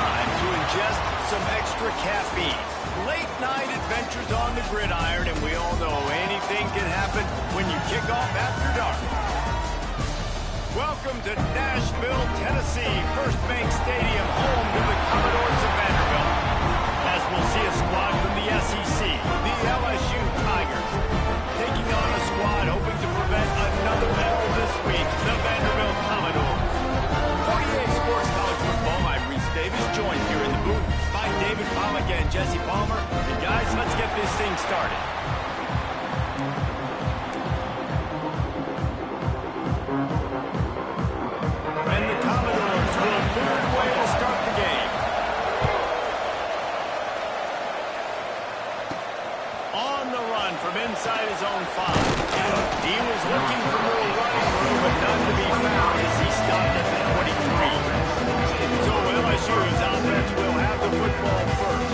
time to ingest some extra caffeine. Late night adventures on the gridiron, and we all know anything can happen when you kick off after dark. Welcome to Nashville, Tennessee, First Bank Stadium, home to the Commodores of Vanderbilt. As we'll see a squad from the SEC, the LSU Tigers, taking on a squad hoping to prevent another medal this week, the Vanderbilt Commodores. 48 Sports College Football, I'm Reese Davis, joined here in the booth by David Pollack and Jesse Palmer. And guys, let's get this thing started. And the Commodores will third way to start the game. On the run from inside his own 5. He was looking for more running room, but none to be found as he stopped at the 23. So LSU's offense will have the football first.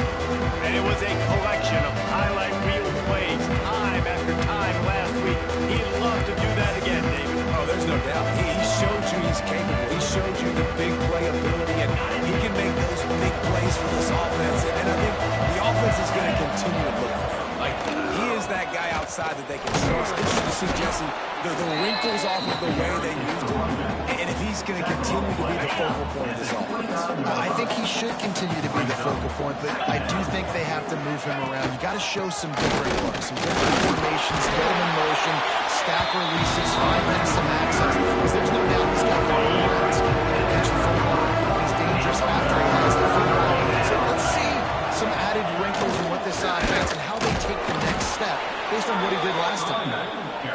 And it was a collection of highlight reel plays time after time last week. He'd love to do that again, David. Oh, there's no doubt. He showed you he's capable. He showed you the big play ability, and he can make those big plays for this offense. And I think the offense is going to continue to look for him. Like, he is that guy outside that they can trust. It's interesting to see, Jesse, the wrinkles off of the way they used him. And if he's going to continue to be the focal point of this offense. I think he should continue to be the focal point, but I do think they have to move him around. You got to show some different looks, some different formations, get him in motion, stack releases, find him some access. Because there's no doubt he's got good hands. He can catch the football. He's dangerous after he has the football. So let's see some added wrinkles in what this offense and how they take the next step based on what he did last time.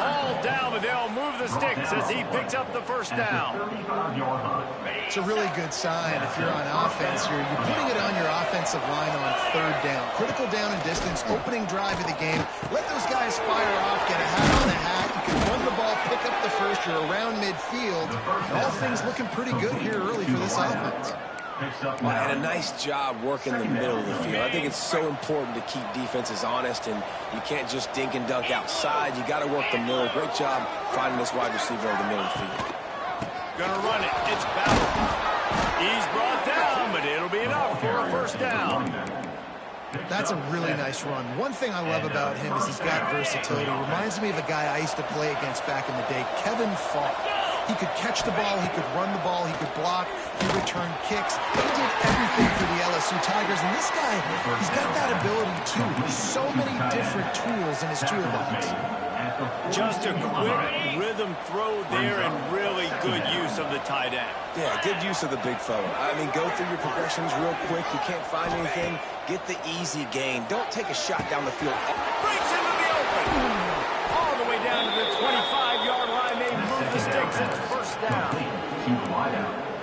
All down, but they'll move the sticks as he picks up the first down. It's a really good sign if you're on offense. You're putting it on your offensive line on third down. Critical down and distance, opening drive of the game. Let those guys fire off, get a hat on a hat. You can run the ball, pick up the first. You're around midfield. All things looking pretty good here early for this offense. And a nice job working the middle of the field. I think it's so important to keep defenses honest, and you can't just dink and dunk outside. You got to work the middle. Great job finding this wide receiver over the middle of the field. Gonna run it. It's Bauer. He's brought down, but it'll be enough for a first down. That's a really nice run. One thing I love about him is he's got versatility. Reminds me of a guy I used to play against back in the day, Kevin Falk. He could catch the ball, he could run the ball, he could block, he returned kicks. He did everything for the LSU Tigers, and this guy, he's got that ability too. There's so many different tools in his toolbox. Just a quick rhythm throw there and really good use of the tight end. Yeah, good use of the big fella. I mean, go through your progressions real quick. You can't find anything, get the easy gain. Don't take a shot down the field. Breaks into the open. All the way down to the 25-yard line. They move the sticks. It's first down.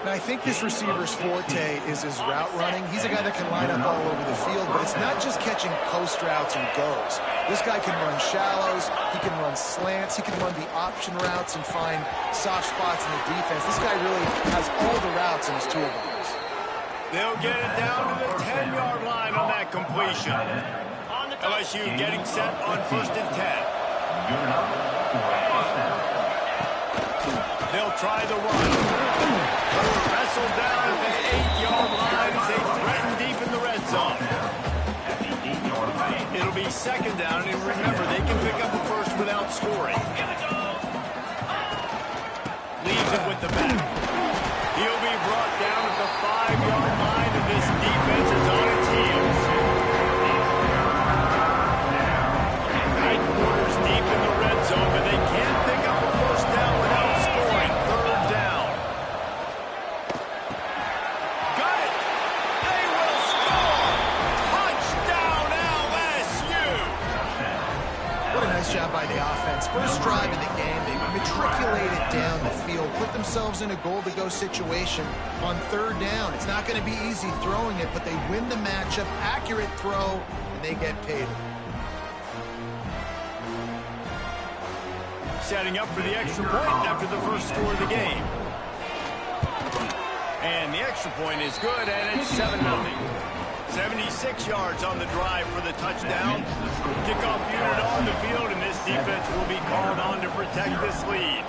Now, I think this receiver's forte is his route running. He's a guy that can line up all over the field, but it's not just catching post routes and goes. This guy can run shallows, he can run slants, he can run the option routes and find soft spots in the defense. This guy really has all the routes in his toolbox. They'll get it down to the 10-yard line on that completion. LSU getting set on 1st and 10. They'll try the run. Wrestled down at the 8-yard line as they threaten deep in the red zone. It'll be 2nd down, and remember, they can pick up a first without scoring. Leaves it with the back. He'll be brought down at the 5-yard line, and this defense is on its heels. Right quarters deep in the red zone, but they can't pick up a first down without scoring. 3rd down. Got it. They will score. Touchdown, LSU. What a nice job by the offense. First drive of the game, they matriculated down the field, put themselves in a goal-to-go situation on 3rd down. It's not going to be easy throwing it, but they win the matchup, accurate throw, and they get paid. Setting up for the extra point after the first score of the game. And the extra point is good, and it's 7-0. 76 yards on the drive for the touchdown. Kickoff unit on the field, and this defense will be called on to protect this lead.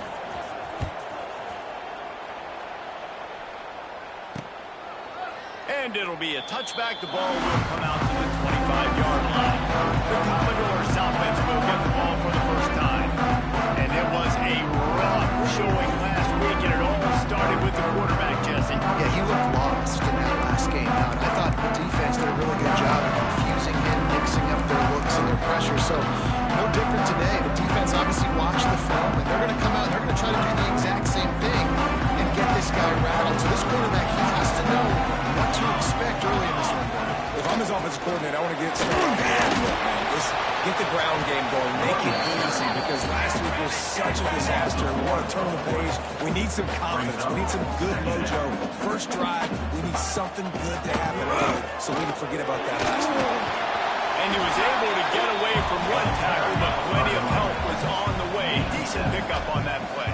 And it'll be a touchback. The ball will come out to the 25-yard line. The Commodores offense will get the ball for the first time. And it was a rough showing last week, and it all started with the quarterback, Jesse. Yeah, he looked lost in that last game out. I thought the defense did a really good job of confusing him, mixing up their looks and their pressure. So no different today. The defense obviously watched the film, and they're going to come out and they're going to try to do the exact same thing and get this guy rattled. So this quarterback, he has to know what to expect early in this one. If I'm his offensive coordinator, I want to get started. Just get the ground game going. Make it easy, because last week was such a disaster. We want to turn the page. We need some confidence. We need some good mojo. First drive, we need something good to happen early, so we can forget about that last week. And he was able to get away from one tackle, but plenty of help was on the way. Decent pickup on that play.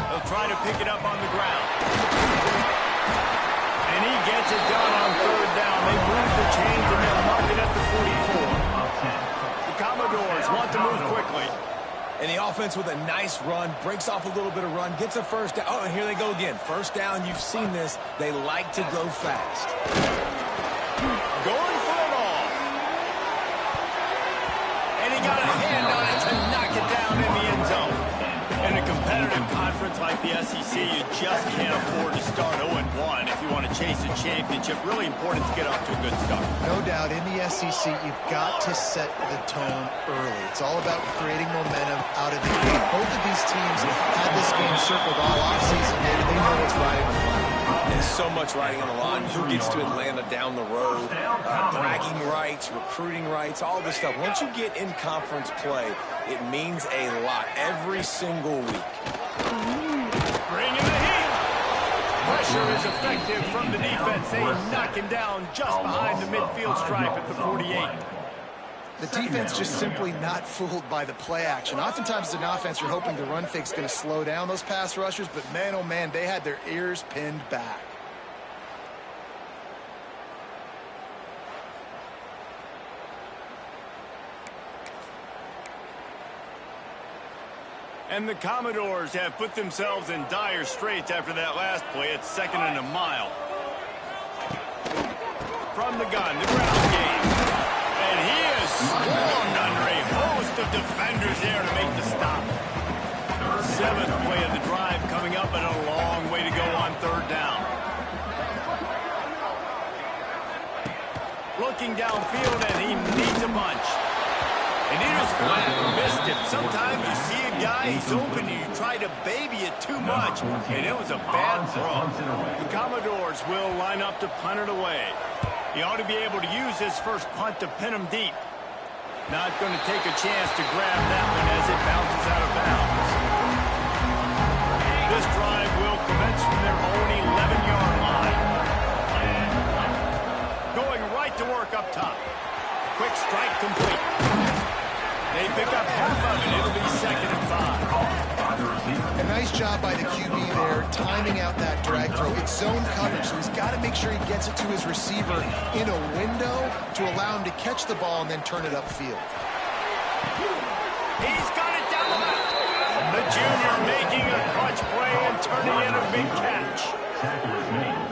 They'll try to pick it up on the ground. And he gets it done on third down. They move the chains and they'll mark it at the 44. The Commodores want to move quickly. And the offense with a nice run, breaks off a little bit of run, gets a first down. Oh, and here they go again. First down, you've seen this. They like to go fast. Going for it all. And he got a hand on it to knock it down in the end zone. In a competitive conference like the SEC, you just can't afford to start 0-1 if you want to chase a championship. Really important to get off to a good start. No doubt, in the SEC, you've got to set the tone early. It's all about creating momentum out of the gate. Both of these teams had this game circled all offseason. They know what's riding on the line. There's so much riding on the line. Who gets to Atlanta down the road? Bragging rights, recruiting rights, all this stuff. Once you get in conference play, it means a lot every single week. Bringing the heat. Pressure is effective from the defense. They knock him down just behind the midfield stripe at the 48. The defense just simply not fooled by the play action. Oftentimes as an offense, you're hoping the run fake's going to slow down those pass rushers, but man, oh man, they had their ears pinned back. And the Commodores have put themselves in dire straits after that last play. It's 2nd and a mile. From the gun, the ground game. And he is swarmed under a host of defenders there to make the stop. 7th play of the drive coming up, and a long way to go on third down. Looking downfield, and he needs a bunch. And he just flat missed it. Sometimes you see a guy, he's open, and you try to baby it too much, and it was a bad throw. The Commodores will line up to punt it away. He ought to be able to use his first punt to pin him deep. Not going to take a chance to grab that one as it bounces out of bounds. This drive will commence from their own 11-yard line. Going right to work up top. Quick strike complete. They pick up half of it. It'll be 2nd and 5. A nice job by the QB there, timing out that drag throw. It's zone coverage, so he's got to make sure he gets it to his receiver in a window to allow him to catch the ball and then turn it upfield. He's got it down the left. The junior making a clutch play and turning in a big catch.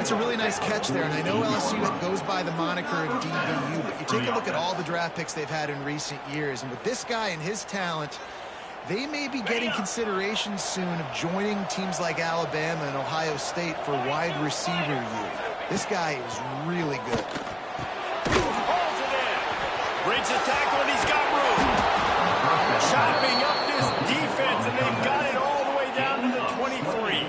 It's a really nice catch there, and I know LSU goes by the moniker of DBU, but you take a look at all the draft picks they've had in recent years, and with this guy and his talent, they may be getting consideration soon of joining teams like Alabama and Ohio State for wide receiver year. This guy is really good. Holds it in. Breaks the tackle, and he's got room. Chopping up this defense, and they've got it all the way down to the 23.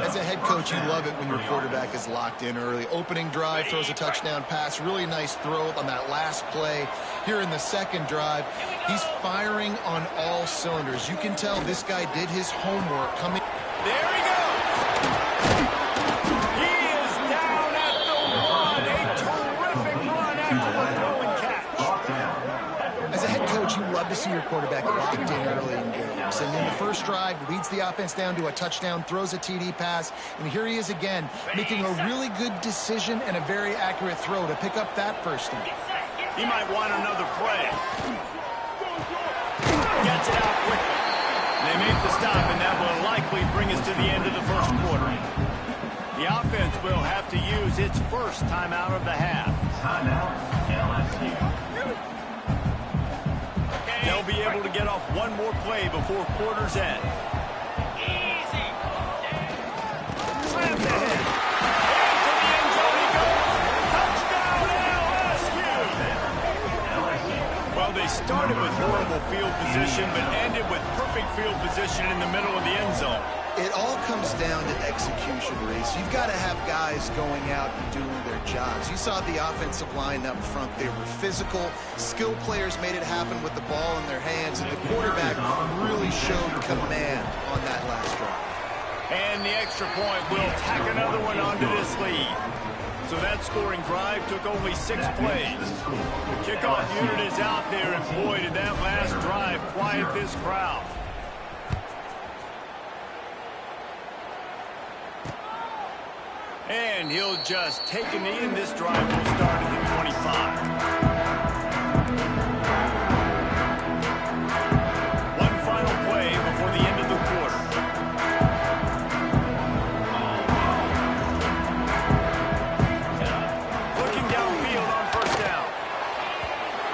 As a head coach, you love it when your quarterback is locked in early. Opening drive, throws a touchdown pass. Really nice throw on that last play. Here in the second drive, he's firing on all cylinders. You can tell this guy did his homework coming. There he goes. He is down at the 1. A terrific run after the throw and catch. As a head coach, you love to see your quarterback locked in early in games. And in the first drive, leads the offense down to a touchdown, throws a TD pass, and here he is again, making a really good decision and a very accurate throw to pick up that first down. He might want another play. Gets it out quickly. They make the stop, and that will likely bring us to the end of the first quarter. The offense will have to use its first timeout of the half. Timeout, LSU. They'll be able to get off one more play before quarter's end. Easy. Slams ahead. Into the end zone he goes. Touchdown, LSU. Well, they started with horrible field position, but ended with perfect field position in the middle of the end zone. It all comes down to execution, Reese. You've got to have guys going out and doing their jobs. You saw the offensive line up front. They were physical. Skilled players made it happen with the ball in their hands, and the quarterback really showed command on that last drive. And the extra point will tack another one onto this lead. So that scoring drive took only 6 plays. The kickoff unit is out there, and boy, did that last drive quiet this crowd. And he'll just take a knee, and this drive will start at the 25. One final play before the end of the quarter. Looking downfield on first down.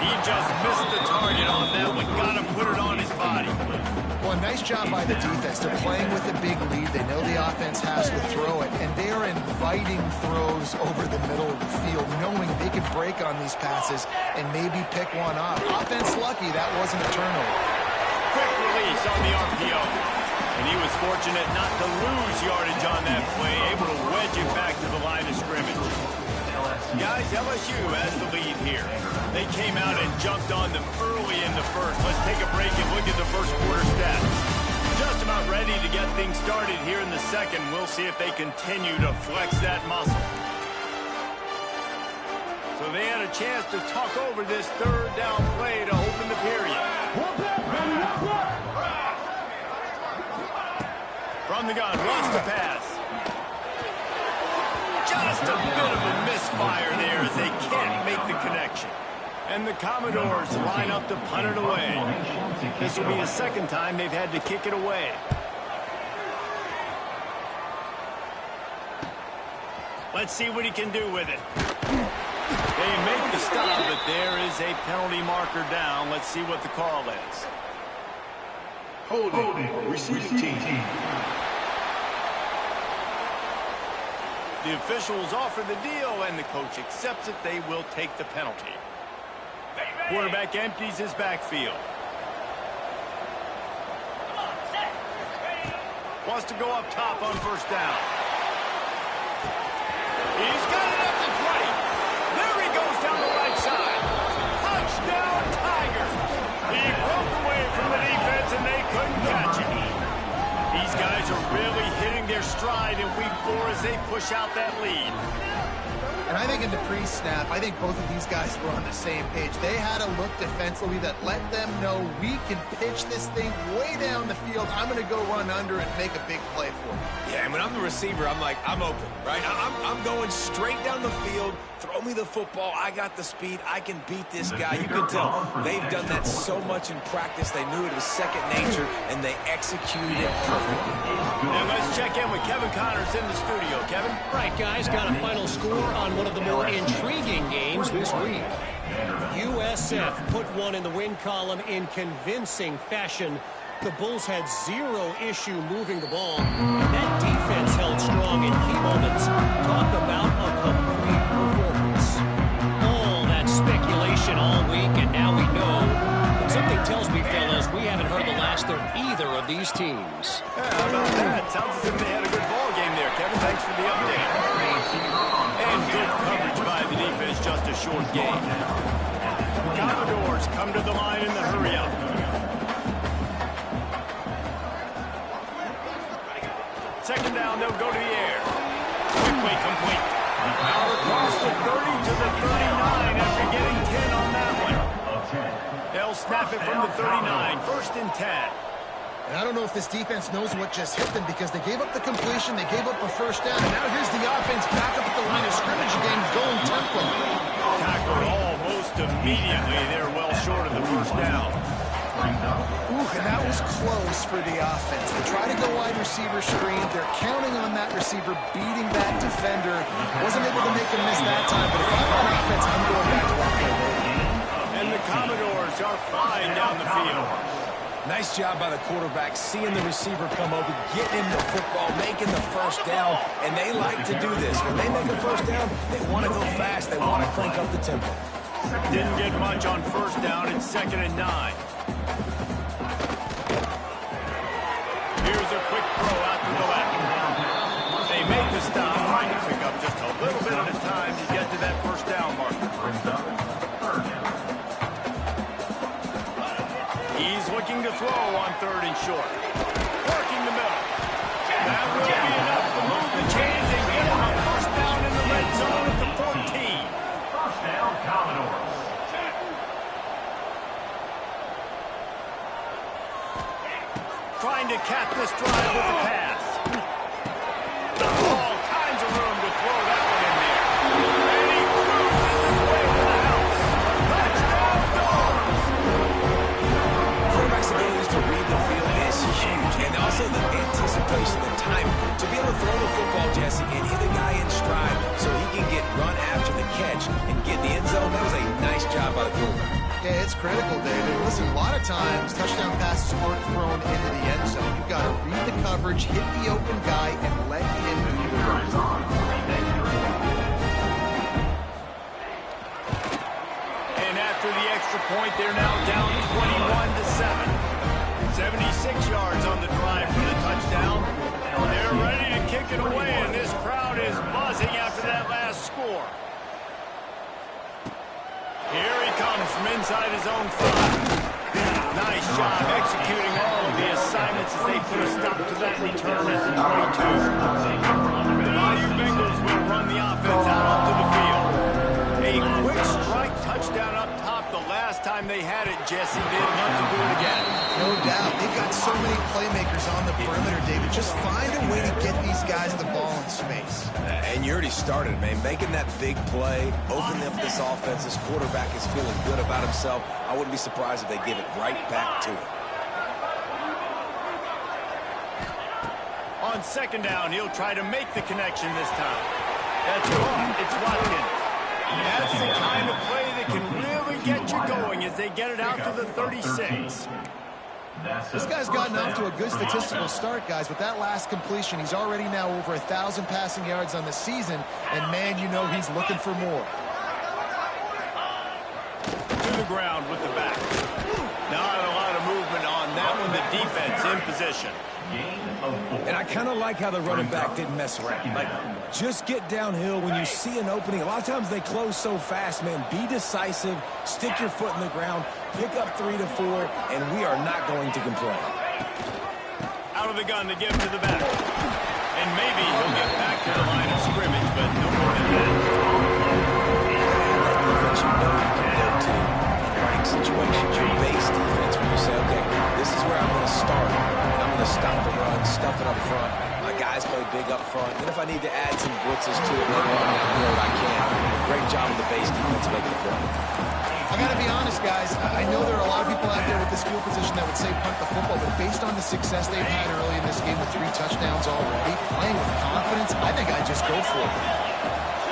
He just missed the target on that one. Got to put it on his body. Well, nice job by the defense. They're playing with a big lead. They know the offense has to throw it, and they are inviting throws over the middle of the field, knowing they could break on these passes and maybe pick one off. Offense lucky that wasn't a turnover. Quick release on the RPO. And he was fortunate not to lose yardage on that play, able to wedge it back to the line of scrimmage. Guys, LSU has the lead here. They came out and jumped on them early in the first. Let's take a break and look at the first quarter stats. Just about ready to get things started here in the second. We'll see if they continue to flex that muscle. So they had a chance to talk over this third down play to open the period. From the gun, wants to pass. Just a bit of a misfire there as they can't make the connection. And the Commodores line up to punt it away. This will be the second time they've had to kick it away. Let's see what he can do with it. They make the stop, but there is a penalty marker down. Let's see what the call is. Holding. Receiving team. The officials offer the deal, and the coach accepts it. They will take the penalty. Quarterback empties his backfield. Wants to go up top on first down. He's got it up to 20. There he goes down the right side. Touchdown, Tigers. He broke away from the defense, and they couldn't catch him. These guys are really hitting their stride in week 4 as they push out that lead. And I think in the pre-snap, I think both of these guys were on the same page. They had a look defensively that let them know we can pitch this thing way down the field. I'm going to go run under and make a big play for them. Yeah, and when I'm the receiver, I'm like, I'm open, right? I'm going straight down the field. Throw me the football. I got the speed. I can beat this guy. You can tell they've done that so much in practice. They knew it was second nature, and they executed it perfectly. And let's check in with Kevin Connors in the studio. Kevin? Right, guys, got a final score on one of the more intriguing games this week. USF put one in the win column in convincing fashion. The Bulls had zero issue moving the ball. That defense held strong in key moments. Talk about a complete performance. All that speculation all week, and now we know. But something tells me, fellas, we haven't heard the last of either of these teams. Yeah, how about that? Sounds as if they had a good ball game there, Kevin. Thanks for the update. And good coverage by the defense, just a short game. Commodores come to the line in the hurry-up. Second down, they'll go to the air. Quickly complete. Now across the 30 to the 39 after getting 10 on that one. They'll snap it from the 39, first and 10. And I don't know if this defense knows what just hit them because they gave up the completion, they gave up a first down, and now here's the offense back up at the line of scrimmage again, going tempo. Tackled almost immediately. They're well short of the first down. Ooh, and that was close for the offense. They try to go wide receiver screen. They're counting on that receiver beating that defender. Wasn't able to make him miss that time, but if I'm on offense, I'm going back to that play later. And the Commodores are flying down the field. Nice job by the quarterback, seeing the receiver come over, getting him the football, making the first down, and they like to do this. When they make a first down, they want to go fast. They want to crank up the tempo. Didn't get much on first down. It's 2nd and 9. Here's a quick throw out to the left. They made the stop, trying to pick up just a little bit at a time to get to that first down marker. He's looking to throw on 3rd and short. Working the middle. That will be enough to move the chains and get him a first down in the red zone at the 14. First down, Commodores. Trying to cap this drive with the pass. All kinds of room to throw that one in there. And he cruises his way to the house. Touchdown, Dogs! Quarterback's abilities to read the field is huge, and also the anticipation, the time to be able to throw the football, Jesse, and hit a guy in stride so he can get run after the catch and get in the end zone. That was a nice job by the quarterback. Yeah, it's critical, David. Listen, a lot of times touchdown passes aren't thrown into the end zone. You've got to read the coverage, hit the open guy, and let him do the rest. And after the extra point, they're now down 21-7. 76 yards on the drive for the touchdown. They're ready to kick it away, and this crowd is buzzing after that last score. Here he comes from inside his own 5. Nice job executing all of the assignments as they put a stop to that return at the 22. The Bayou Bengals will run the offense out onto the field. A quick strike touchdown up top the last time they had it, Jesse. They'd love to do it again. No doubt. They've got so many playmakers on the perimeter, David. Just find a way to get these guys the ball in space. And you already started, man. Making that big play, opening up this offense. This quarterback is feeling good about himself. I wouldn't be surprised if they give it right back to him. On 2nd down, he'll try to make the connection this time. That's caught. It's Watkins. That's the kind of play that can really get you going as they get it out to the 36. This guy's gotten off to a good statistical start, guys. With that last completion, he's already now over 1,000 passing yards on the season, and man, you know he's looking for more. To the ground with the back. Not a lot of movement on that one. The defense in position. And I kind of like how the running back didn't mess around. Like, just get downhill when you see an opening. A lot of times they close so fast, man. Be decisive, stick your foot in the ground, pick up 3 to 4, and we are not going to complain. Out of the gun to give to the back. And maybe he'll get back to the line of scrimmage, but no more than that. That defense you know you can go to in running situations. Your base defense when you say, okay, this is where I'm going to start. To stop the run, stuff it up front. My guys play big up front. Then if I need to add some blitzes to it later on down the road, I can. Great job of the base defense making the play. I got to be honest, guys. I know there are a lot of people out there with this field position that would say punt the football, but based on the success they've had early in this game with 3 touchdowns already, playing with confidence, I think I'd just go for it.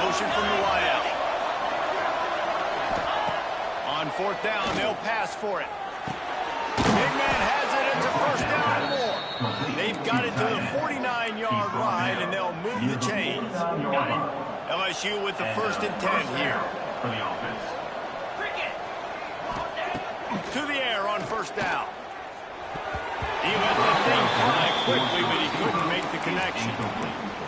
Motion from the wideout. On 4th down, they'll pass for it. Big man has it. It's a first down and more. They've got it to the 49-yard line, and they'll move the chains. LSU with the 1st and 10 here. To the air on 1st down. He let the thing fly quickly, but he couldn't make the connection.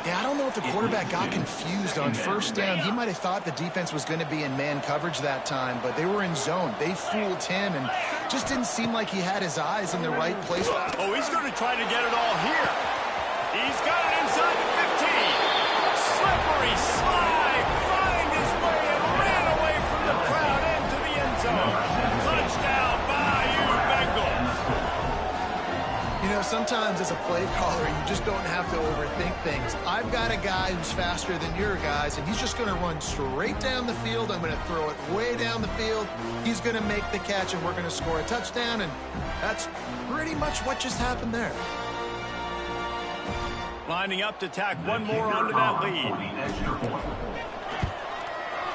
Yeah, I don't know if the quarterback got confused on 1st down. He might have thought the defense was going to be in man coverage that time, but they were in zone. They fooled him and just didn't seem like he had his eyes in the right place. Oh, he's going to try to get it all here. He's got it inside the 15. Slippery slide, find his way and ran away from the crowd into the end zone. Touchdown, Bayou Bengals. You know, some sometimes as a play caller, you just don't have to overthink things. I've got a guy who's faster than your guys, and he's just going to run straight down the field. I'm going to throw it way down the field. He's going to make the catch, and we're going to score a touchdown, and that's pretty much what just happened there. Lining up to tack one more onto that lead.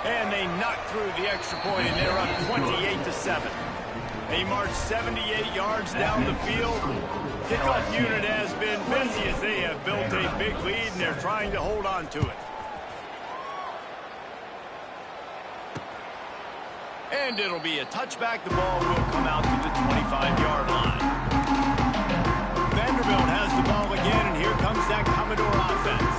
And they knock through the extra point, and they're up 28-7. They march 78 yards down the field. Kickoff unit has been busy as they have built a big lead, and they're trying to hold on to it. And it'll be a touchback. The ball will come out to the 25-yard line. Vanderbilt has the ball again, and here comes that Commodore offense.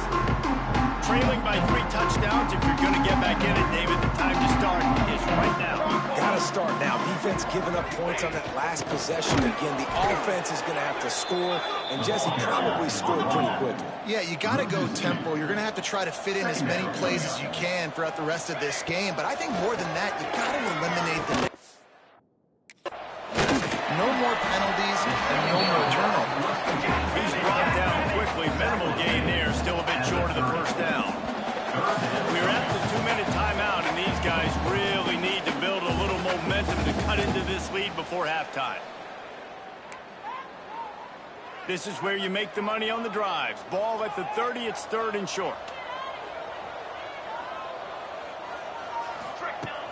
Trailing by 3 touchdowns. If you're going to get back in it, David, the time to start is right now. Got to start now. Defense giving up points on that last possession. Again, the offense is going to have to score, and Jesse probably scored pretty quickly. Yeah, you got to go tempo. You're going to have to try to fit in as many plays as you can throughout the rest of this game. But I think more than that, you got to eliminate the no more penalties and no more turnovers. He's brought down quickly. Minimal gain there. Still a bit short of the first down. We're at the 2-minute timeout, and these guys really need to build a little momentum to cut into this lead before halftime. This is where you make the money on the drives. Ball at the 30. It's 3rd and short.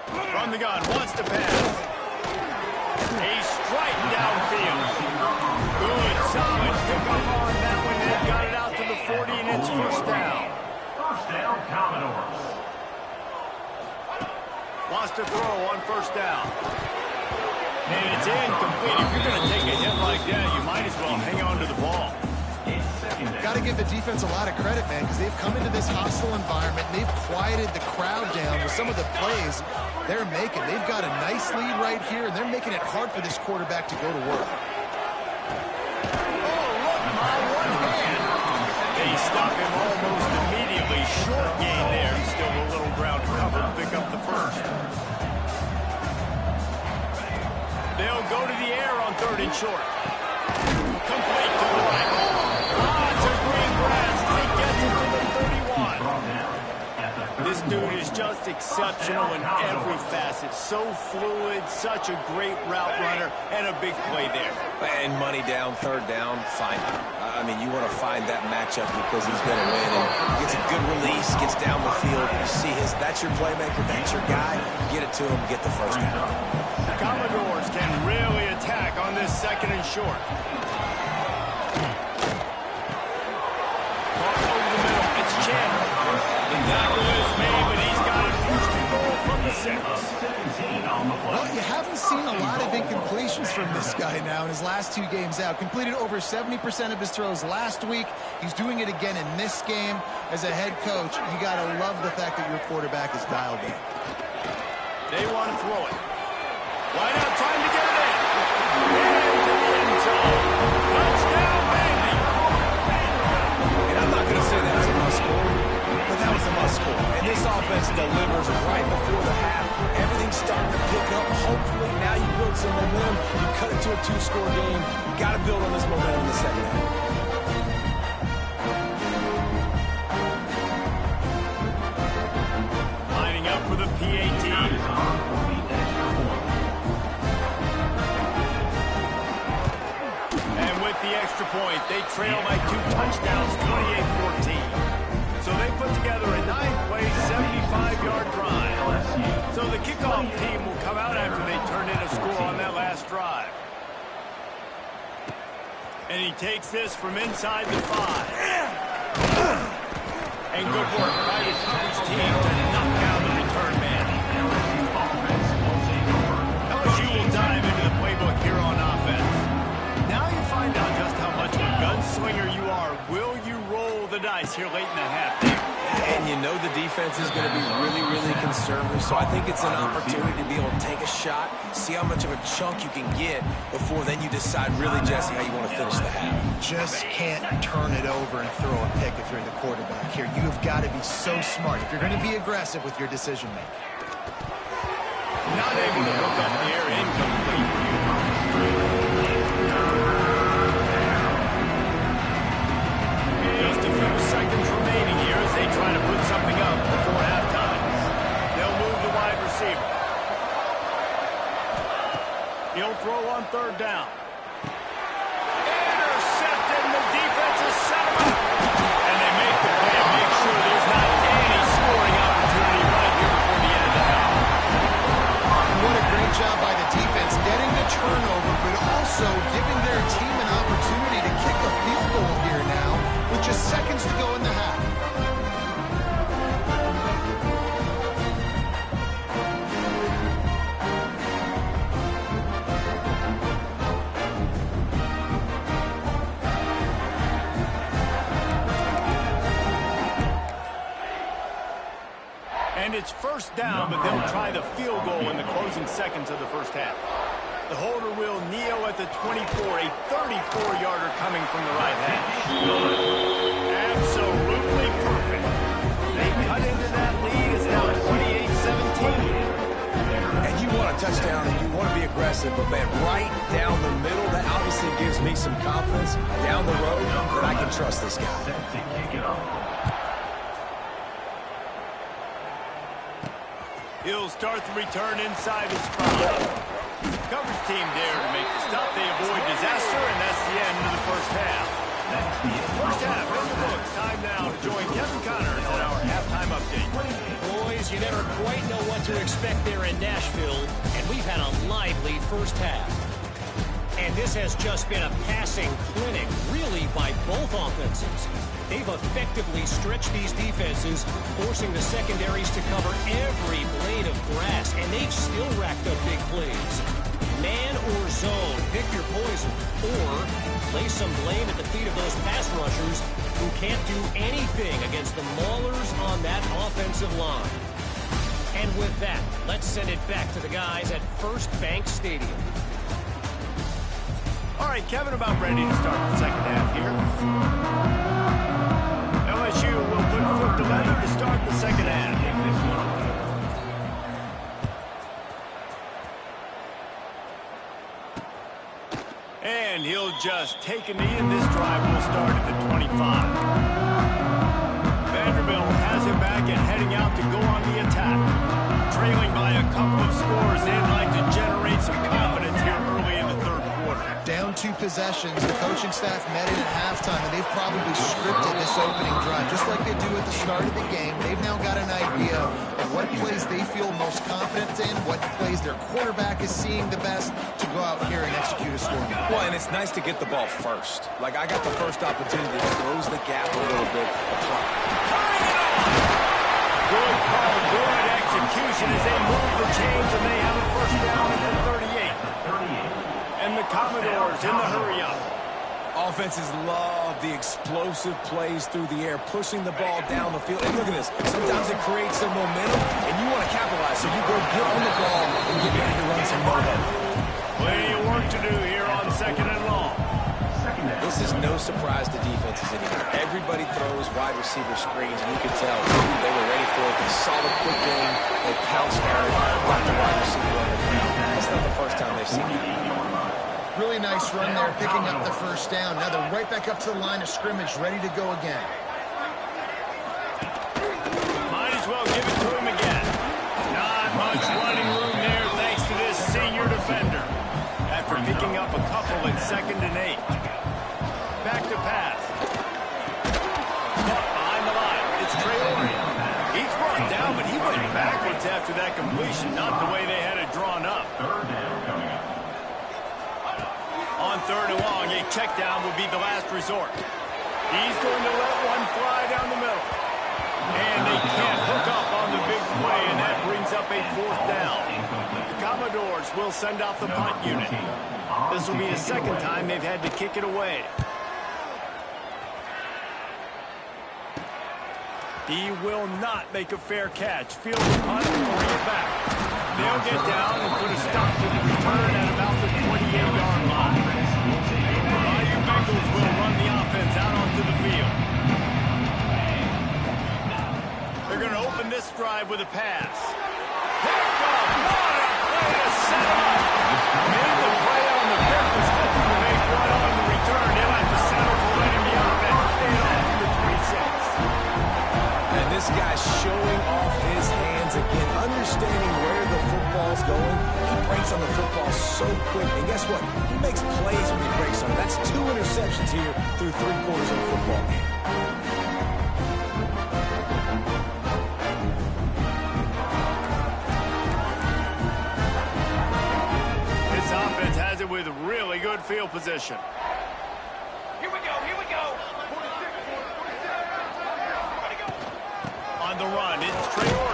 From the gun. Wants to pass. A strike downfield. Good, solid pickup on that one. They've got it out to the 40, and it's first down. First down, Commodores. Lost a throw on first down. And it's incomplete. If you're going to take a hit like that, you might as well hang on to the ball. Got to give the defense a lot of credit, man, because they've come into this hostile environment, and they've quieted the crowd down with some of the plays they're making. They've got a nice lead right here, and they're making it hard for this quarterback to go to work. Oh, look, my one hand. They stop him almost immediately. Short gain there. Still a little ground cover to pick up the first. They'll go to the air on 3rd and short. Complete to the right. It's a green grass. He gets it to the 31. This dude is just exceptional in every facet. So fluid, such a great route runner, and a big play there. And money down, 3rd down, fine. I mean, you want to find that matchup because he's going to win. And gets a good release, gets down the field. You see that's your playmaker, that's your guy. Get it to him, get the first down. Commodores can really attack on this 2nd and short. It's Chandler. The tackle is made, but he's got a first and goal from the 6. Well, you haven't seen a lot of incompletions from this guy now in his last 2 games out. Completed over 70% of his throws last week. He's doing it again in this game. As a head coach, you got to love the fact that your quarterback is dialed in. They want to throw it. Wide out, trying to get it in. Into the end zone. Touchdown, Vandy. And I'm not going to say that was a must-score, but that was a must-score. And this offense delivers right before the half. Everything's starting to pick up. Hopefully, now you build some momentum. You cut it to a 2-score game. You got to build on this momentum in the second half. Lining up for the PAT. The extra point. They trail by 2 touchdowns, 28-14. So they put together a 9-play, 75-yard drive. So the kickoff team will come out after they turn in a score on that last drive. And he takes this from inside the 5. And good work by his coach team to knock down the return man. LSU will dive into the playbook here on offense. Now you find out just how much of a gunslinger you are. Will you roll the dice here late in the half? And you know the defense is going to be really, really conservative, so I think it's an opportunity to be able to take a shot, see how much of a chunk you can get before then you decide really, Jesse, how you want to finish the half. Just can't turn it over and throw a pick if you're the quarterback here. You have got to be so smart if you're going to be aggressive with your decision-making. Not able to hook up the air, incomplete. third down. Intercepted, and the defense is set him up. And they make the play and make sure there's not any scoring opportunity right here before the end of the half. What a great job by the defense getting the turnover, but also giving their team an opportunity to kick a field goal here now with just seconds to go in the half. And it's first down, but they'll try the field goal in the closing seconds of the first half. The holder will kneel at the 24, a 34-yarder coming from the right hash. Absolutely perfect. They cut into that lead. It's now 28-17. And you want a touchdown and you want to be aggressive, but man, right down the middle, that obviously gives me some confidence down the road that I can trust this guy. Set to kick it off. He'll start the return inside his spot. Coverage team there to make the stop. They avoid disaster, and that's the end of the first half. First half in the books. Time now to join Kevin Connors at our halftime update. Boys, you never quite know what to expect there in Nashville, and we've had a lively first half. And this has just been a passing clinic, really, by both offenses. They've effectively stretched these defenses, forcing the secondaries to cover every blade of grass, and they've still racked up big plays. Man or zone, pick your poison, or lay some blame at the feet of those pass rushers who can't do anything against the maulers on that offensive line. And with that, let's send it back to the guys at First Bank Stadium. All right, Kevin, about ready to start the second half here. LSU will put foot to leather to start the second half. And he'll just take a knee, and this drive will start at the 25. Vanderbilt has it back and heading out to go on the attack. Trailing by a couple of scores, they'd like to generate some confidence here early in the third quarter. Down 2 possessions, the coaching staff met in at halftime, and they've probably scripted this opening drive, just like they do at the start of the game. They've now got an idea of what plays they feel most confident in, what plays their quarterback is seeing the best to go out here and execute a score. Well, and it's nice to get the ball first. Like, I got the first opportunity to close the gap a little bit. Good call, good execution as they move the chains, and they have a first down at the 38. And the Commodores in the hurry-up. Offenses love the explosive plays through the air, pushing the ball down the field. And look at this. Sometimes it creates some momentum, and you want to capitalize. So you go get on the ball and get ready to run some motor. Plenty of work to do here on second and long. This is no surprise to defenses anymore. Everybody throws wide receiver screens, and you can tell they were ready for it. They saw the quick game. They pounced on it, got the wide receiver on the ground. That's not the first time they've seen it. Really nice run there, picking up the first down. Now they're right back up to the line of scrimmage, ready to go again. Might as well give it to him again. Not much running room there thanks to this senior defender. After picking up a couple at 2nd and 8. Back to pass. Caught behind the line. It's Traore. He's brought down, but he went backwards after that completion. Not the way they had it drawn up. Third down coming up. On 3rd and long, a check down would be the last resort. He's going to let one fly down the middle. And they can't hook up on the big play, and that brings up a 4th down. The Commodores will send out the punt unit. This will be the second time they've had to kick it away. He will not make a fair catch. Field the punt and bring it back. They'll get down and put a stop to the return at about the 28-yard line. Bayou Bengals will run the offense out onto the field. They're going to open this drive with a pass. Picked up. What a play to set him up. Made the play on the pick. Was hoping to make one on the return. They'll have to settle for letting the offense stay off to the 26. And this guy's showing off his hands hands again, understanding where the football's going. He breaks on the football so quick, and guess what? He makes plays when he breaks on it. That's 2 interceptions here through 3 quarters of the football game. This offense has it with really good field position. Here we go, here we go. On the run, it's Traore.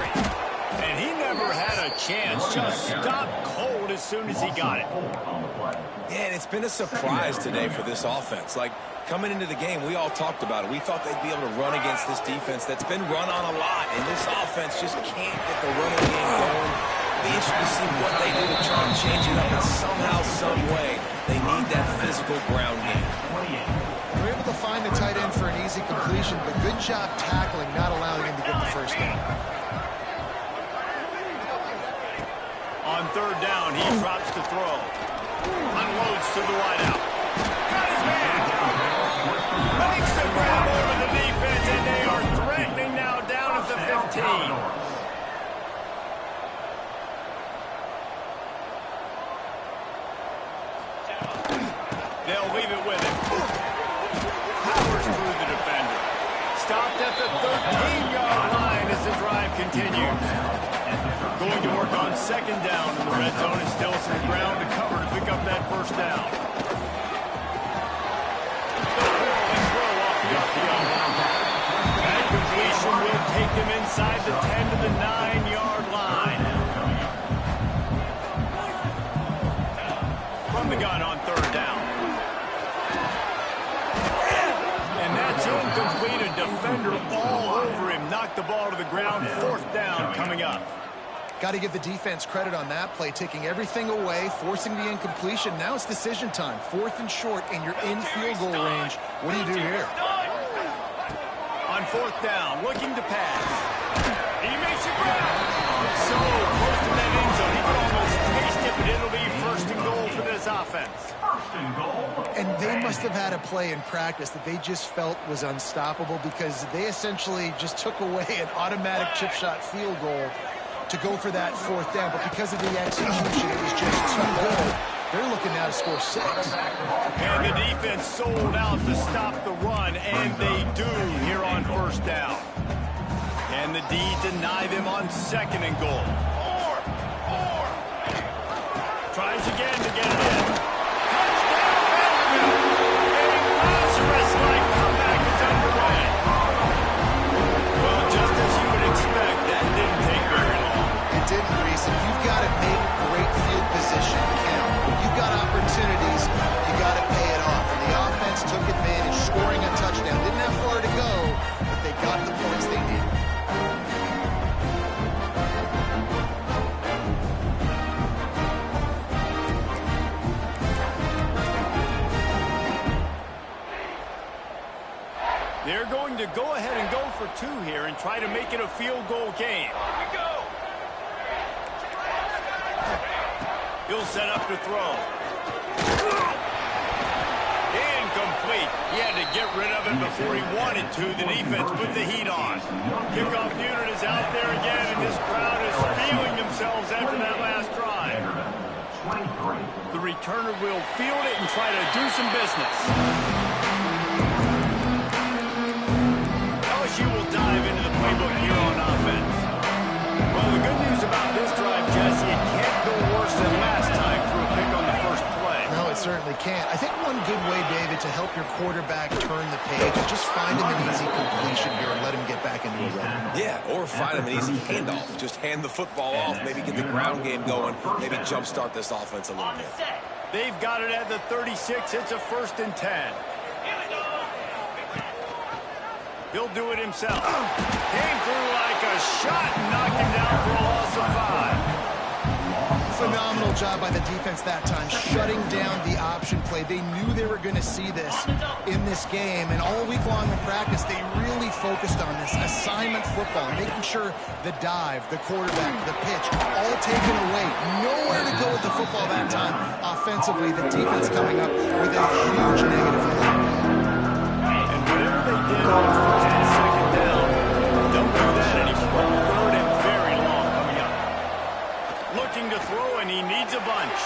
And he never had a chance. Just stopped cold as soon as he got it. Yeah, and it's been a surprise today for this offense. Like, coming into the game, we all talked about it. We thought they'd be able to run against this defense that's been run on a lot, and this offense just can't get the running game going. Be interested to see what they do to try and change it up, and somehow, some way, they need that physical ground game. They're able to find the tight end for an easy completion, but good job tackling, not allowing him to get the first down. On third down, he drops to throw. Unloads to the wideout. Got his man. Makes the grab over the defense, and they are threatening now down at the 15. They'll leave it with him. Powers through the defender. Stopped at the 13-yard line as the drive continues. Going to work on second down in the red zone, and still some ground to cover to pick up that first down. And throw off the RPO. That completion will take him inside the 10 to the 9-yard line. From the gun on third down. And that's incomplete. A defender all over him. Knocked the ball to the ground. Fourth down coming up. Got to give the defense credit on that play, taking everything away, forcing the incompletion. Now it's decision time. 4th and short, and you're in field goal range. What do you do here? On fourth down, looking to pass. He makes it grab. So close to that end zone. He can almost taste it, but it'll be first and goal for this offense. And they must have had a play in practice that they just felt was unstoppable, because they essentially just took away an automatic chip shot field goal to go for that 4th down, but because of the execution, it was just too good. They're looking now to score 6. And the defense sold out to stop the run, and they do here on first down. And the D deny them on second and goal. Tries again to get it in. Touchdown, Vanderbilt! A Lazarus-like comeback is underway. Well, just as you would expect, that didn't take very long. It didn't, Reese, and you've got to make great field position count. When you've got opportunities, you got to pay it off. And the offense took advantage, scoring a touchdown. Didn't have far to go, but they got the points they needed. They're going to go ahead and go for 2 here and try to make it a field goal game. He'll set up to throw. Incomplete. He had to get rid of it before he wanted to. The defense put the heat on. Kickoff unit is out there again, and this crowd is feeling themselves after that last drive. The returner will field it and try to do some business. LSU will dive into the playbook here on offense. Well, the good news about this drive, Jesse, it can't go worse than last time through a pick on the first play. No, it certainly can't. I think one good way, David, to help your quarterback turn the page is just find him an easy completion here and let him get back into a run. Yeah, or find him an easy handoff. Just hand the football off, maybe get the ground game going, maybe jumpstart this offense a little bit. They've got it at the 36. It's a 1st and 10. He'll do it himself. Came through like a shot and knocked him down for a loss of 5. Phenomenal job by the defense that time, shutting down the option play. They knew they were going to see this in this game, and all week long in practice, they really focused on this assignment football, making sure the dive, the quarterback, the pitch, all taken away. Nowhere to go with the football that time offensively. The defense coming up with a huge negative play. And whatever they did on first and second down, don't do that anymore. 3rd and very long. He needs a bunch.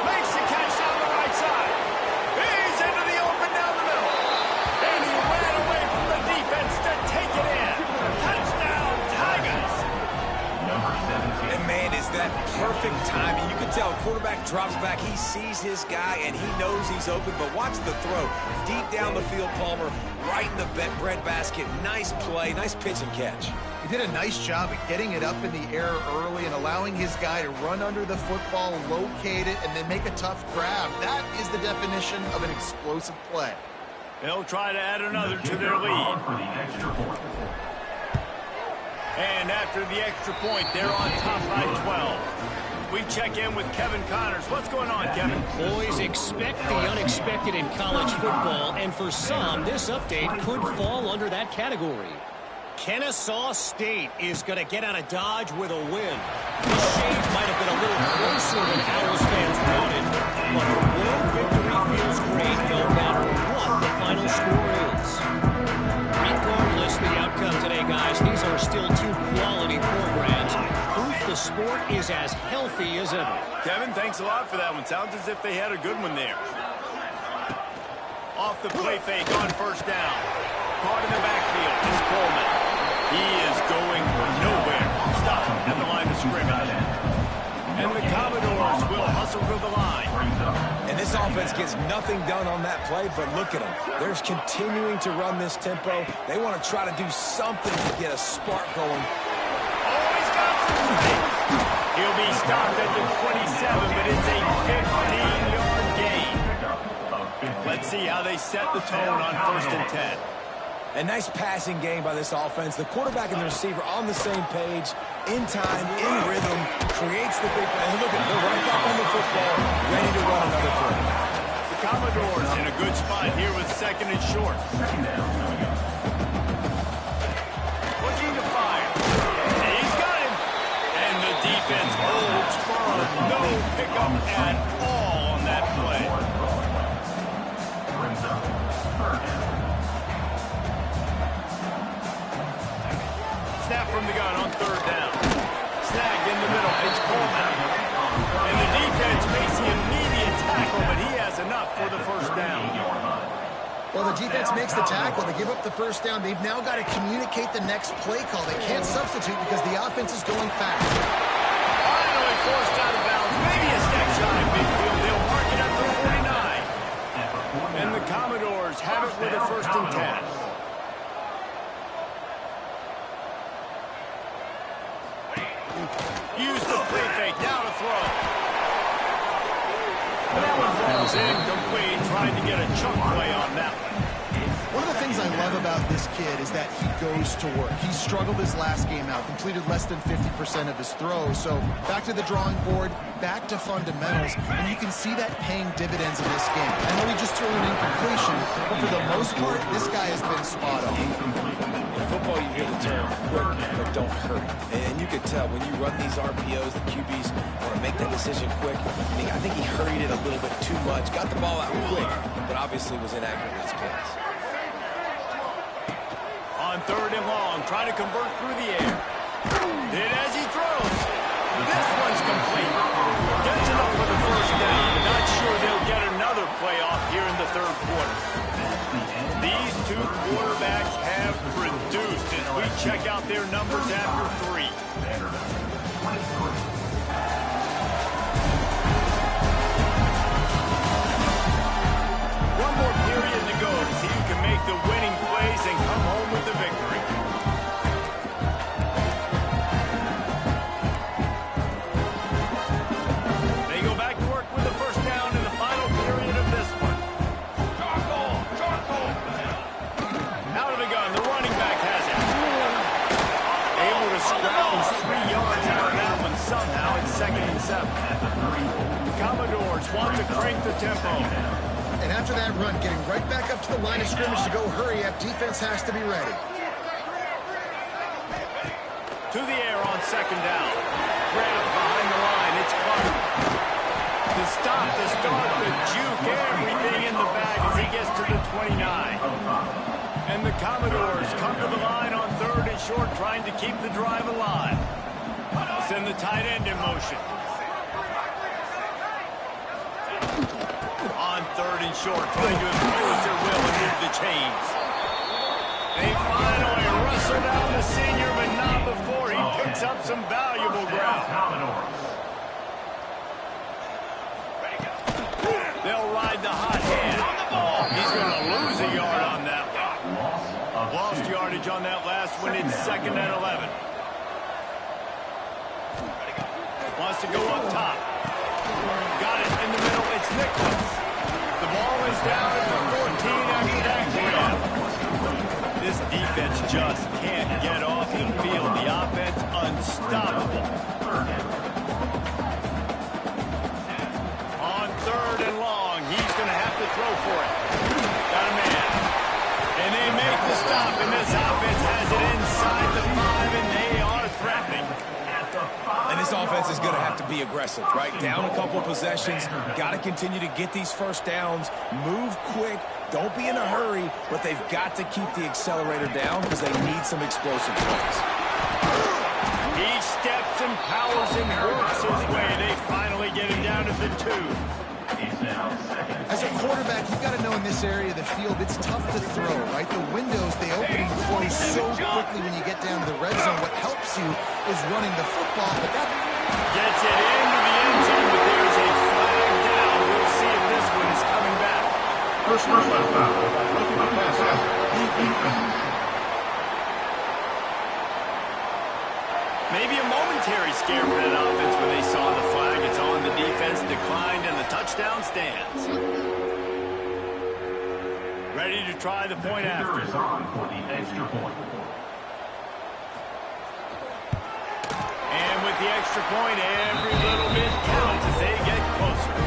Makes the catch down the right side. He's into the open down the middle. And he ran away from the defense to take it in. Touchdown, Tigers. Number 17. And man, is that perfect timing. You can tell quarterback drops back. He sees his guy, and he knows he's open. But watch the throw. Deep down the field, Palmer, right in the breadbasket. Nice play, nice pitch and catch. He did a nice job at getting it up in the air early and allowing his guy to run under the football, locate it, and then make a tough grab. That is the definition of an explosive play. They'll try to add another to their lead. For the extra point. And after the extra point, they're on top by 12. We check in with Kevin Connors. What's going on, Kevin? Boys, expect the unexpected in college football, and for some, this update could fall under that category. Kennesaw State is going to get out of Dodge with a win. This shave might have been a little closer than Owls fans wanted, but the road victory feels great no matter what the final score is. Regardless of the outcome today, guys, these are still two quality programs. Proof the sport is as healthy as ever. Kevin, thanks a lot for that one. Sounds as if they had a good one there. Off the play fake on first down. Caught in the backfield. It's Coleman. He is going nowhere. Stop at the line of scrimmage. And the Commodores will hustle to the line. And this offense gets nothing done on that play, but look at them. They're continuing to run this tempo. They want to try to do something to get a spark going. Oh, he's got some space. He'll be stopped at the 27, but it's a 15-yard gain. Let's see how they set the tone on 1st and 10. A nice passing game by this offense. The quarterback and the receiver on the same page, in time, in rhythm, creates the big play. And look at them, they're right back on the football, ready to run another play. The Commodores in a good spot here with 2nd and short. Looking to fire. He's got him. And the defense holds firm. No pickup at all on that play. Snap from the gun on 3rd down. Snagged in the middle. It's Coleman. And the defense makes the immediate tackle, but he has enough for the 1st down. Well, the defense makes the tackle. They give up the 1st down. They've now got to communicate the next play call. They can't substitute because the offense is going fast. Finally forced out of bounds. Maybe a step shy of midfield. They'll mark it at the 49. And the Commodores have it with a 1st and 10. Use the play fake, now to throw. And that one falls incomplete, trying to get a chunk play on that one. One of the things I love about this kid is that he goes to work. He struggled his last game out, completed less than 50% of his throws. So back to the drawing board, back to fundamentals, and you can see that paying dividends in this game. I know he just threw an incompletion, but for the most part, this guy has been spot on. In football, you hear the term quick, but don't hurry. And you can tell when you run these RPOs, the QBs want to make that decision quick. I think he hurried it a little bit too much, got the ball out quick, but obviously was inaccurate in his pass. On 3rd and long, trying to convert through the air. Hit as he throws. This one's complete. Gets enough for the 1st down. Not sure they'll get another playoff here in the 3rd quarter. These two quarterbacks have produced as we check out their numbers after 3. One more period to go to see who can make the winning plays and come home with the victory. They go back to work with the 1st down in the final period of this one. Out of the gun, the running back has it. Able to scrounge 3 yards out of that one somehow. It's 2nd and 7. The Commodores want to crank the tempo. And after that run, getting right back up to the line of scrimmage to go hurry up, defense has to be ready. To the air on 2nd down. Grab behind the line. It's Clark. To stop, the start, the juke, everything in the bag as he gets to the 29. And the Commodores come to the line on 3rd and short, trying to keep the drive alive. Send the tight end in motion. On third and short, trying to impose their will and move the chains. They finally wrestle down the senior, but not before he picks up some valuable ground. They'll ride the hot hand. He's going to lose a yard on that one. Lost yardage on that last one. It's 2nd and 11. Wants to go up top. Got it in the middle. It's Nicholas. The ball is down at the 14 after that grab. This defense just can't get off the field. The offense unstoppable. On 3rd and long, he's going to have to throw for it. Got a man. And they make the stop, and this offense has it inside the 5, and they are threatening. And this offense is going to have to be aggressive, right? Down a couple possessions, got to continue to get these first downs, move quick, don't be in a hurry, but they've got to keep the accelerator down because they need some explosive plays. He steps and powers and works his way. They finally get him down to the 2. As a quarterback, you've got to know in this area of the field, it's tough to throw, right? The windows, they open and close so quickly when you get down to the red zone. What helps you is running the football, but that gets it into the end zone, but there's a flag down. We'll see if this one is coming back. First foul. Defense. Maybe a momentary scare for that offense when they saw the flag. It's on. The defense declined, and the touchdown stands. Ready to try the point after. Is on for the extra point. And with the extra point, every little bit counts as they get closer.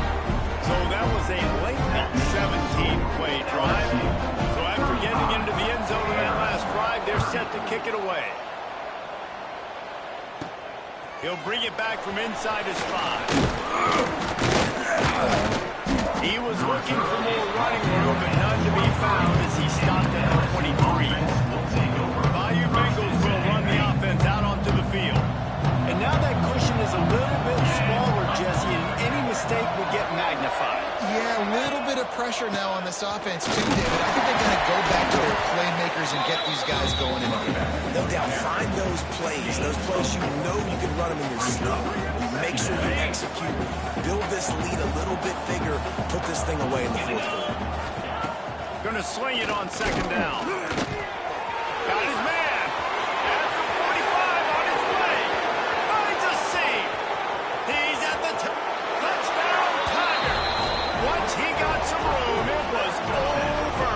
So that was a lengthy 17-play drive. So after getting into the end zone in that last drive, they're set to kick it away. He'll bring it back from inside his 5. He was looking for more running room, but none to be found as he stopped at the 23. Bayou Bengals will run the offense out onto the field. And now that cushion is a little bit smaller, Jesse, and any mistake would get magnified. Yeah, a little bit of pressure now on this offense too, David. I think they're going to go back to their playmakers and get these guys going in here. No doubt, find those plays you know you can run them in your sleep. Make sure you execute, build this lead a little bit bigger, put this thing away in the 4th quarter. Going to swing it on 2nd down. Got his man. At the 45 on his way. Finds a seam. He's at the touchdown Tiger. Once he got some room, it was over.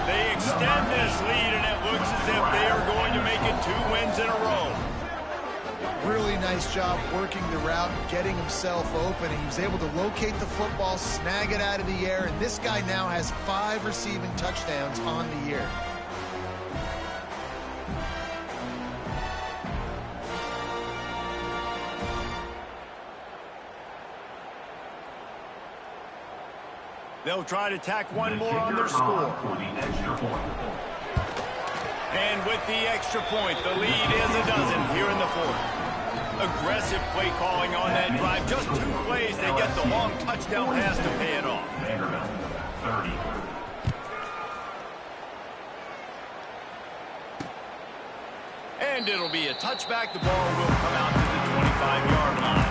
They extend this lead, and it looks as if they are going to make it 2 wins in a row. Really nice job working the route, getting himself open. He was able to locate the football, snag it out of the air, and this guy now has 5 receiving touchdowns on the year. They'll try to tack one more on their score. And with the extra point, the lead is a dozen here in the 4th. Aggressive play calling on that drive. Just 2 plays, they get the long touchdown pass to pay it off. Vanderbilt, 30. And it'll be a touchback. The ball will come out to the 25-yard line.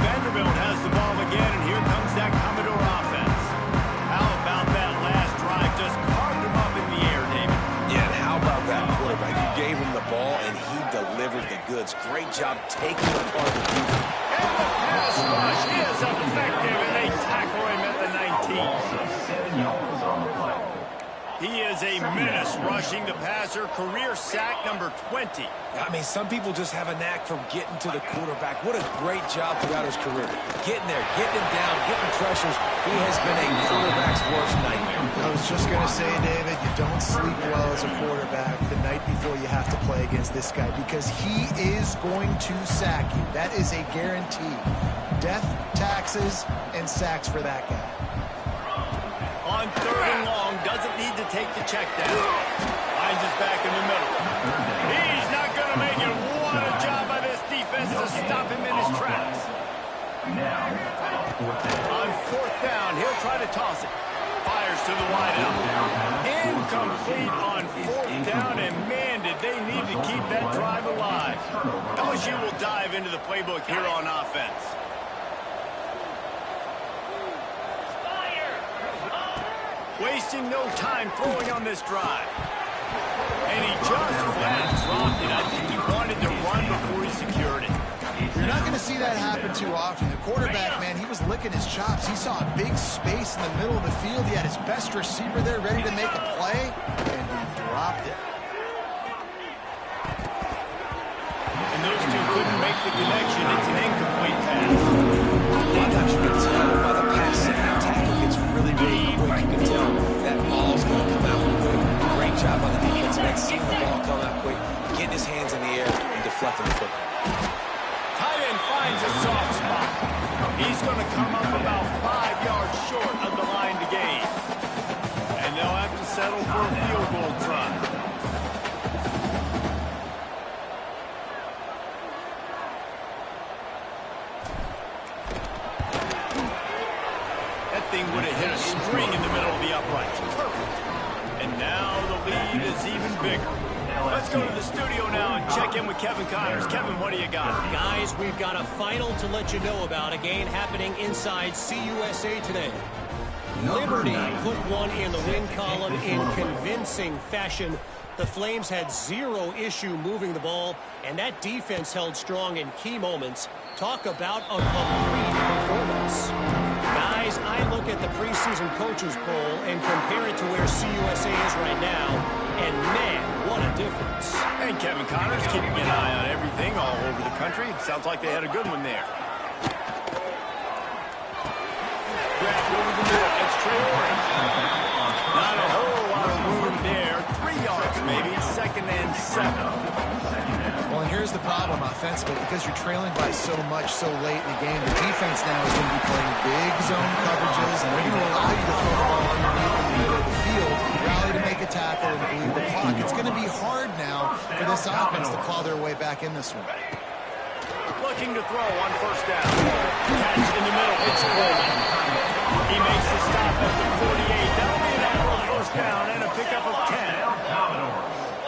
Vanderbilt has the ball again, and here comes that Commodore offense. How about that last drive? Just carved him up in the air, David. Yeah, and how about that quarterback? You gave him the ball, and he delivered the goods. Great job taking apart the defense. And the pass rush is effective, and they tackle him at the 19. 7 yards on the play. He is a menace rushing the passer. Career sack number 20. I mean, some people just have a knack for getting to the quarterback. What a great job throughout his career. Getting there, getting him down, getting pressures. He has been a quarterback's worst nightmare. I was just going to say, David, you don't sleep well as a quarterback the night before you have to play against this guy because he is going to sack you. That is a guarantee. Death, taxes, and sacks for that guy. On 3rd and long, doesn't need to take the check down. Finds us back in the middle. He's not going to make it. What a job by this defense to stop him in his tracks. Now, On fourth down, he'll try to toss it. Fires to the wideout. Incomplete on fourth down, and man, did they need to keep that drive alive. LSU will dive into the playbook here on offense. Wasting no time throwing on this drive. And he just flat dropped it. I think he wanted to run before he secured it. You're not going to see that happen too often. The quarterback, man, he was licking his chops. He saw a big space in the middle of the field. He had his best receiver there ready to make a play, and he dropped it. And those two couldn't make the connection. It's an incomplete pass. Sometimes you can tell by the pass setting. Tackle gets really, really quick. You can tell that ball's going to come out quick. Great job on the defensive end, seeing the ball come out quick, getting his hands in the air, and deflecting the football. Tight end finds a soft spot. He's going to come up about 5 yards short of the line to gain. And they'll have to settle for a field goal try. That thing would have hit a string in the middle of the uprights. Perfect. And now the lead is even bigger. Let's go to the studio now and check in with Kevin Connors. Kevin, what do you got? Guys, we've got a final to let you know about. A game happening inside CUSA today. Liberty put one in the win column in convincing fashion. The Flames had zero issue moving the ball, and that defense held strong in key moments. Talk about a complete performance. Guys, I look at the preseason coaches poll and compare it to where CUSA is right now, and man, what a difference. And Kevin Connors keeping an eye on everything all over the country. Sounds like they had a good one there. Grab over the middle. It's Traore. Not a whole lot of room there. 3 yards maybe. 2nd and 7. Well, and here's the problem offensively. Because you're trailing by so much so late in the game, the defense now is going to be playing big zone coverages, and they're going to allow you to throw the ball underneath in the middle of the field, rally to make a tackle, and bleed the clock. It's going to be hard now for this offense to claw their way back in this one. Looking to throw on first down. Catch in the middle. It's Coleman. He makes the stop at the 48. That'll be an actual first down and a pickup of 10.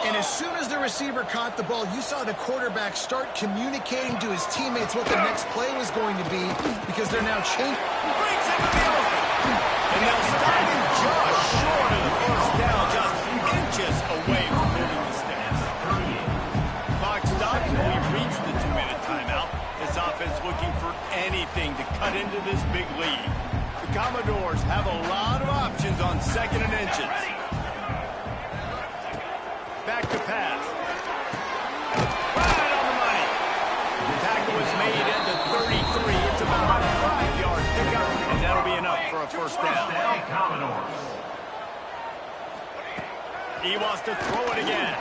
And as soon as the receiver caught the ball, you saw the quarterback start communicating to his teammates what the next play was going to be, because they're now changing. Brings him to the open. And they'll stop him just short of the first down, just inches away from moving the sticks. Clock stops when we reach the 2-minute timeout. This offense looking for anything to cut into this big lead. The Commodores have a lot of options on 2nd and inches. Back to pass. Right on the money. The tackle is made at the 33. It's about a 5-yard pickup, and that'll be enough for a first down. He wants to throw it again.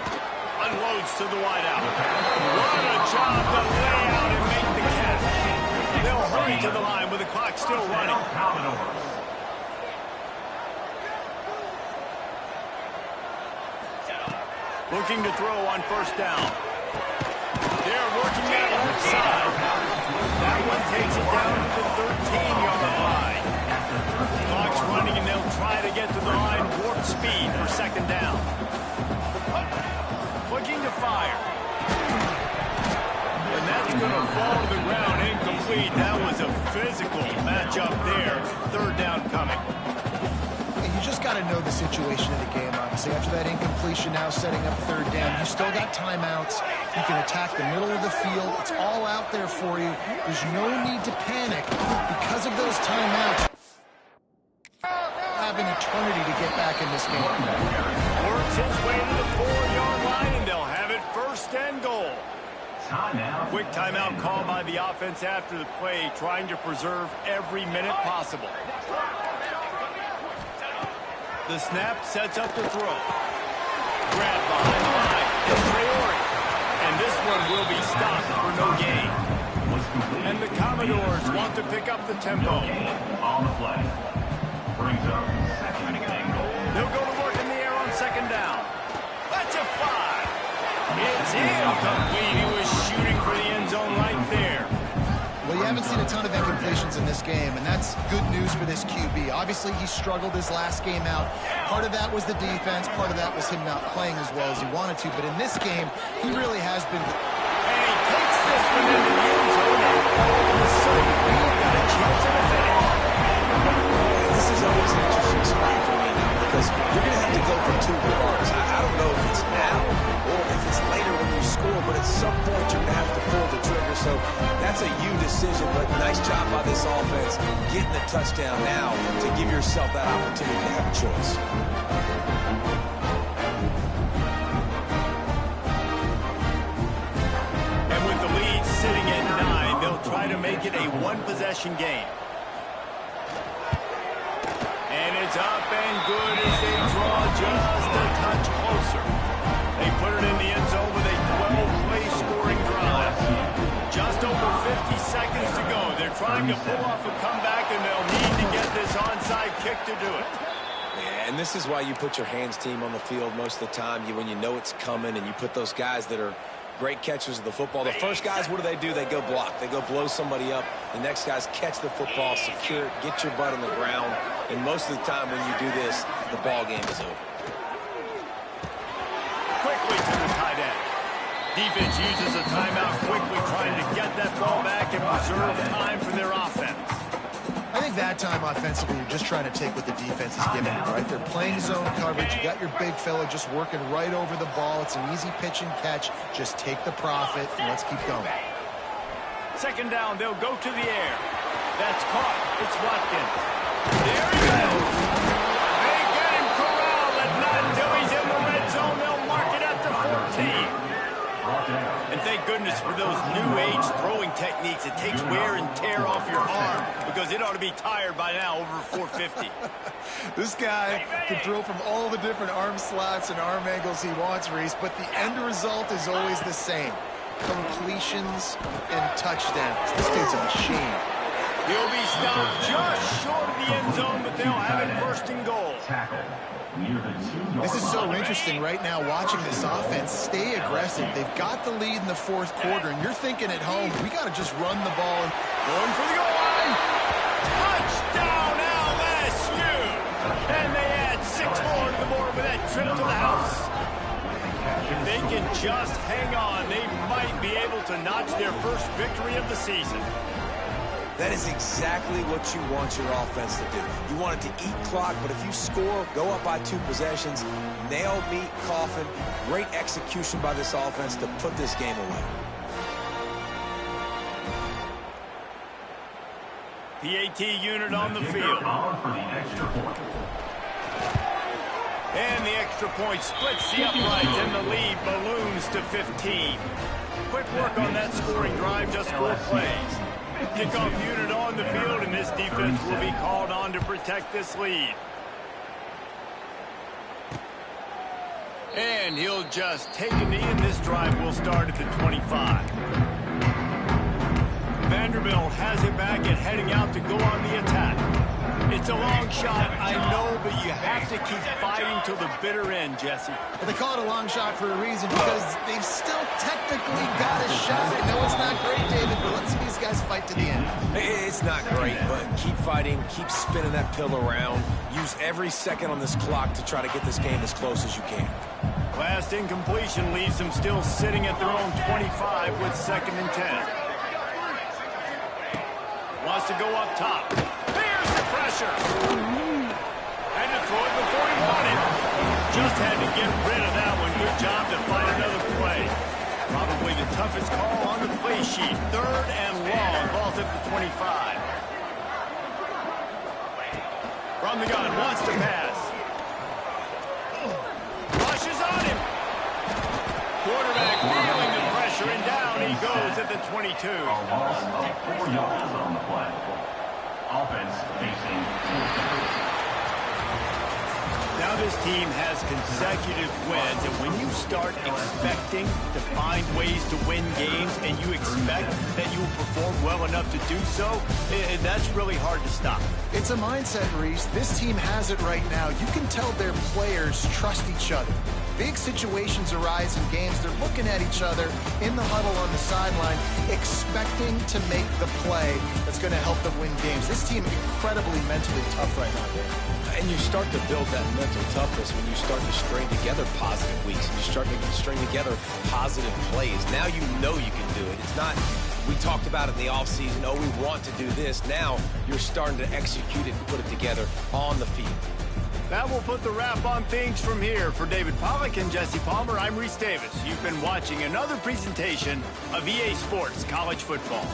Unloads to the wideout. What a job to lay out and make the catch. They'll hurry to the line with the clock still running. Looking to throw on first down. They're working that left side. That one takes it down to the 13-yard line. Clock's running, and they'll try to get to the line warp speed for 2nd down. Looking to fire. And that's going to fall to the ground incomplete. That was a physical matchup there. 3rd down coming. And you just got to know the situation of the game, obviously. After that incompletion, now setting up 3rd down. You still got timeouts. You can attack the middle of the field. It's all out there for you. There's no need to panic because of those timeouts. Have an eternity to get back in this game. Works his way to the 4-yard line, and they'll have it 1st and goal. Quick timeout call by the offense after the play, trying to preserve every minute possible. The snap sets up the throw. Grab behind the line. It's Traore. And this one will be stopped for no gain. And the Commodores want to pick up the tempo. On the play. Brings up 2nd and goal. They'll go to work in the air on 2nd down. That's a fly. It's incomplete. He was shooting for the end zone right there. Well, you haven't seen a ton of incompletions in this game, and that's good news for this QB. Obviously, he struggled his last game out. Part of that was the defense. Part of that was him not playing as well as he wanted to. But in this game, he really has been... And he takes this one into the end zone, and all of a sudden, we've got a chance at a finish. This is always an interesting spot for me now because you're going to have to go for two regardless. I don't know if it's now or if it's later when you score, but at some point you're going to have to pull the trigger. So that's a you decision, but nice job by this offense getting the touchdown now to give yourself that opportunity to have a choice. And with the lead sitting at 9, they'll try to make it a one-possession game. And it's up and good as they draw just a touch closer. They put it in the end zone with a 12-play scoring drive. Just over 50 seconds to go. They're trying to pull off a comeback, and they'll need to get this onside kick to do it. Yeah, and this is why you put your hands team on the field most of the time. When you know it's coming, and you put those guys that are great catchers of the football. The first guys, what do? They go block. They go blow somebody up. The next guys catch the football, secure it, get your butt on the ground. And most of the time when you do this, the ball game is over. Quickly to the tight end. Defense uses a timeout quickly, trying to get that ball back and preserve time for their offense. I think that time offensively, you're just trying to take what the defense is giving you, right? They're playing zone coverage. You got your big fella just working right over the ball. It's an easy pitch and catch. Just take the profit, and let's keep going. Second down, they'll go to the air. That's caught. It's Watkins. There he goes. They get him corralled, and not until he's in the red zone. They'll mark it at the 14. And thank goodness for those new age throwing techniques. It takes wear and tear off your arm because it ought to be tired by now, over 450. This guy can throw from all the different arm slots and arm angles he wants, Reese, but the end result is always the same. Completions and touchdowns. This dude's a machine. He'll be stopped just short of the end zone, but they'll have it first and goal. This is so interesting right now watching this offense stay aggressive. They've got the lead in the fourth quarter, and you're thinking at home, we got to just run the ball. Going for the goal line. Touchdown, LSU. And they add 6 more to the board with that trip to the house. If they can just hang on, they might be able to notch their first victory of the season. That is exactly what you want your offense to do. You want it to eat clock, but if you score, go up by 2 possessions, nail, meet, coffin, great execution by this offense to put this game away. PAT unit on the field. And the extra point splits the uprights, and the lead balloons to 15. Quick work on that scoring drive, just 4 plays. Kickoff unit on the field, and this defense will be called on to protect this lead. And he'll just take a knee, and this drive will start at the 25. Vanderbilt has it back and heading out to go on the attack. It's a long shot, I know, but you have to keep fighting till the bitter end, Jesse. Well, they call it a long shot for a reason because they've still technically got a shot. I know it's not great, David, but let's see these guys fight to the end. It's not great, but keep fighting, keep spinning that pill around. Use every second on this clock to try to get this game as close as you can. Last incompletion leaves them still sitting at their own 25 with 2nd and 10. Wants to go up top. There's the pressure. Had to throw it before he wanted. Just had to get rid of that one. Good job to find another play. Probably the toughest call on the play sheet. 3rd and long. Ball's at the 25. From the gun. Wants to pass. Rushes on him. Quarterback feeling the pressure, and down he goes at the 22. A loss of 4 yards on the play. Offense facing 4. Now this team has consecutive wins, and when you start expecting to find ways to win games and you expect that you will perform well enough to do so, that's really hard to stop. It's a mindset, Reese. This team has it right now. You can tell their players trust each other. big situations arise in games, they're looking at each other in the huddle on the sideline, expecting to make the play that's going to help them win games. This team incredibly mentally tough right now, Dave. And you start to build that mental toughness when you start to string together positive weeks. And you start to string together positive plays. Now you know you can do it. It's not, we talked about it in the offseason, oh, we want to do this. Now you're starting to execute it and put it together on the field. That will put the wrap on things from here. For David Pollack and Jesse Palmer, I'm Reese Davis. You've been watching another presentation of EA Sports College Football.